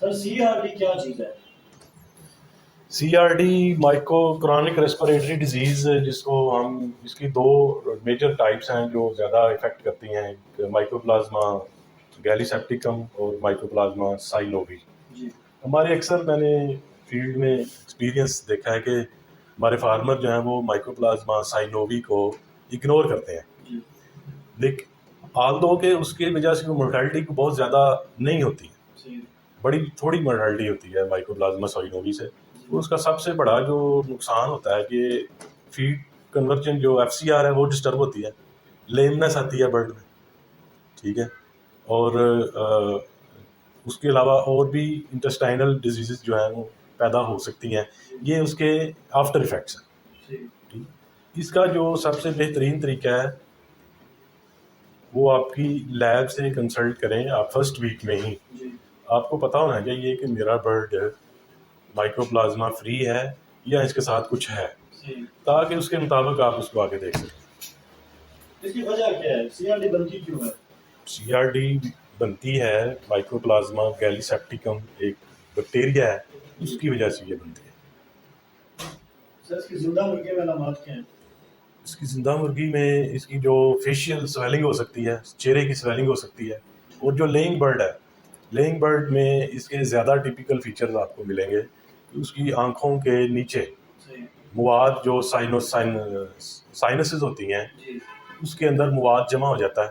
سر سی R D کیا چیز ہے؟ C R D micro chronic respiratory disease, جس کو ہم اس کی دو میجر ٹائپس ہیں جو زیادہ افیکٹ کرتی ہیں، مائکرو پلازما گیلی سیپٹیکم اور مائکرو پلازما سائنووی۔ جی ہمارے اکثر میں نے فیلڈ میں ایکسپیرینس دیکھا ہے کہ ہمارے فارمر جو ہیں وہ مائکرو پلازما سائنووی کو اگنور کرتے ہیں، جی لیکن آل دو کہ اس کی وجہ سے مورٹیلٹی کو بہت زیادہ نہیں ہوتی، صحیح بڑی تھوڑی مورٹیلٹی ہوتی ہے مائکرو پلازما سائنووی سے۔ اس کا سب سے بڑا جو نقصان ہوتا ہے کہ فیڈ کنورجن جو ایف سی آر ہے وہ ڈسٹرب ہوتی ہے، لیمنس آتی ہے برڈ میں، ٹھیک ہے، اور اس کے علاوہ اور بھی انٹسٹائنل ڈیزیزز جو ہیں وہ پیدا ہو سکتی ہیں، یہ اس کے آفٹر افیکٹس ہیں۔ صحیح ٹھیک، اس کا جو سب سے بہترین طریقہ ہے وہ آپ کی لیب سے کنسلٹ کریں آپ فرسٹ ویک میں ہی۔ جی آپ کو پتہ ہونا چاہیے کہ میرا برڈ مائکرو پلازما فری ہے یا اس کے ساتھ کچھ ہے، صحیح۔ تاکہ اس کے مطابق آپ اس کو آگے دیکھ سکیں۔ اس کی وجہ کیا ہے؟ سی آر ڈی بنتی کیوں ہے؟ سی آر ڈی بنتی ہے مائکرو پلازما گیلی سیپٹیکم ایک بیکٹیریا ہے، اس کی وجہ سے یہ بنتی ہے۔ سر اس کی زندہ مرغی میں علامات کیا ہیں؟ اس کی زندہ مرغی میں اس کی جو فیشیل سویلنگ ہو سکتی ہے، چہرے کی سویلنگ ہو سکتی ہے، اور جو لینگ برڈ ہے، لینگ برڈ میں اس کے زیادہ ٹیپیکل فیچرز آپ کو ملیں گے کہ اس کی آنکھوں کے نیچے صحیح مواد جو سائنسز ہوتی ہیں جی اس کے اندر مواد جمع ہو جاتا ہے،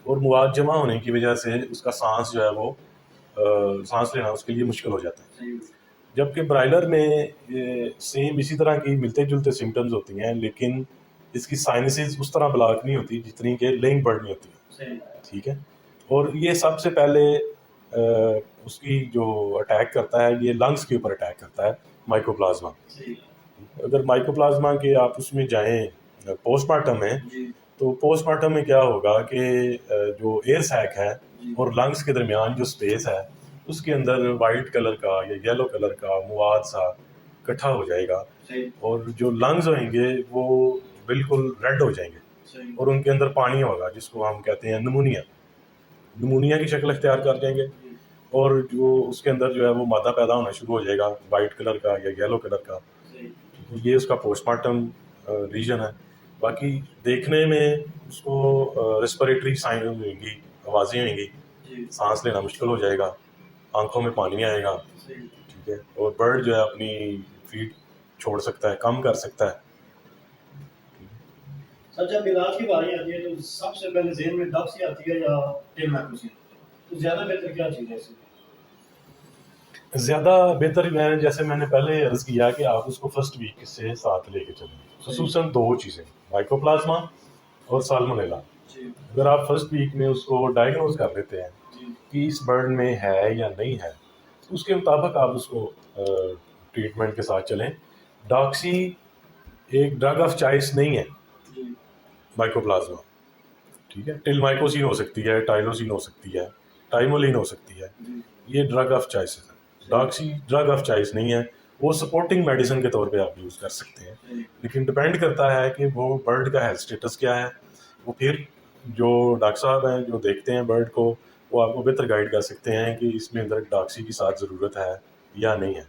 اور مواد جمع ہونے کی وجہ سے اس کا سانس جو ہے وہ سانس لینا اس کے لیے مشکل ہو جاتا ہے۔ صحیح جبکہ برائلر میں سیم اسی طرح کی ملتے جلتے سمٹمز ہوتی ہیں، لیکن اس کی سائنسز اس طرح بلاک نہیں ہوتی جتنی کہ لینگ برڈ میں ہوتی ہیں، صحیح ٹھیک ہے۔ اور یہ سب سے پہلے اس کی جو اٹیک کرتا ہے یہ لنگس کے اوپر اٹیک کرتا ہے مائکرو پلازما۔ صحیح اگر مائکرو پلازما کے آپ اس میں جائیں پوسٹ مارٹم میں، جی تو پوسٹ مارٹم میں کیا ہوگا کہ جو ایئر سیک ہے جی اور لنگس کے درمیان جو سپیس ہے اس کے اندر وائٹ کلر کا یا یلو کلر کا مواد سا اکٹھا ہو جائے گا، صحیح اور جو لنگز ہوئیں گے وہ بالکل ریڈ ہو جائیں گے، صحیح اور ان کے اندر پانی ہوگا جس کو ہم کہتے ہیں نمونیا کی شکل اختیار کر جائیں گے، جی اور جو اس کے اندر جو ہے وہ مادہ پیدا ہونا شروع ہو جائے گا وائٹ کلر کا یا یلو کلر کا۔ صحیح یہ اس کا پوسٹ مارٹم ریجن ہے۔ باقی دیکھنے میں اس کو ریسپریٹری سائن ہوئیں گی، آوازیں ہوئیں گی، جی سانس لینا مشکل ہو جائے گا، آنکھوں میں پانی آئے گا، صحیح ٹھیک ہے، اور برڈ جو ہے اپنی فیڈ چھوڑ سکتا ہے، کم کر سکتا ہے۔ سر جب علاج کی باری آتی ہے تو سب سے پہلے ذہن میں ڈاکسی آتی ہے یا ٹیل مائکروسین؟ تو زیادہ بہتر کیا چیز ہے اس میں؟ زیادہ بہتر جیسے میں نے پہلے عرض کیا کہ آپ اس کو فرسٹ ویک سے ساتھ لے کے چلیں، خصوصاً دو چیزیں، مائکرو پلازما اور سالمونیلا۔ جی اگر آپ فرسٹ ویک میں اس کو ڈائگنوز کر لیتے ہیں جی کہ اس برڈ میں ہے یا نہیں ہے، تو اس کے مطابق آپ اس کو ٹریٹمنٹ کے ساتھ چلیں۔ ڈاکسی ایک ڈرگ آف چوائس نہیں ہے جی مائکرو پلازما، ٹھیک ہے، ٹل مائکوسین ہو سکتی ہے، ٹائلوسین ہو سکتی ہے، ٹائمولین ہو سکتی ہے، جی یہ ڈرگ آف چوائسز ہے۔ ڈاکسی ڈرگ آف چوائس نہیں ہے، وہ سپورٹنگ میڈیسن کے طور پہ آپ یوز کر سکتے ہیں، صحیح لیکن ڈپینڈ کرتا ہے کہ وہ برڈ کا ہیلتھ اسٹیٹس کیا ہے۔ وہ پھر جو ڈاکٹر صاحب ہیں جو دیکھتے ہیں برڈ کو، وہ آپ کو بہتر گائیڈ کر سکتے ہیں کہ اس میں اندر ڈاکسی کی ساتھ ضرورت ہے یا نہیں ہے۔